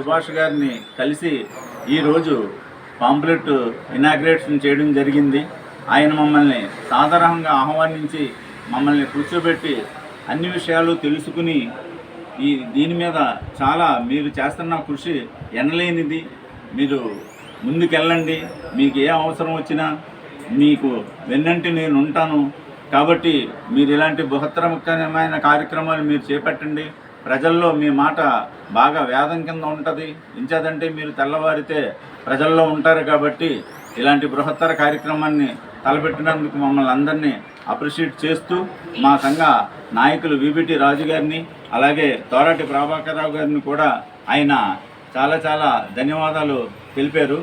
సుభాష్ గారిని కలిసి ఈరోజు పాంప్లెట్ ఇనాగ్రేషన్ చేయడం జరిగింది. ఆయన మమ్మల్ని సాధారణంగా ఆహ్వానించి మమ్మల్ని కూర్చోబెట్టి అన్ని విషయాలు తెలుసుకుని దీని మీద చాలా మీరు చేస్తున్న కృషి ఎనలేనిది, మీరు ముందుకెళ్ళండి, మీకు ఏ అవసరం వచ్చినా మీకు వెన్నంటి నేను ఉంటాను, కాబట్టి మీరు ఇలాంటి బృహత్తరమైన కార్యక్రమాలు మీరు చేపట్టండి, ప్రజల్లో మీ మాట బాగా వేదం కింద ఉంటుంది, ఇంచేదంటే మీరు తెల్లవారితే ప్రజల్లో ఉంటారు, కాబట్టి ఇలాంటి బృహత్తర కార్యక్రమాన్ని తలపెట్టినందుకు మమ్మల్ని అందరినీ అప్రిషియేట్ చేస్తూ మా సంఘ నాయకులు విబిటి రాజు గారిని అలాగే తోరాటి ప్రభాకరరావు గారిని కూడా ఆయన చాలా చాలా ధన్యవాదాలు తెలిపారు.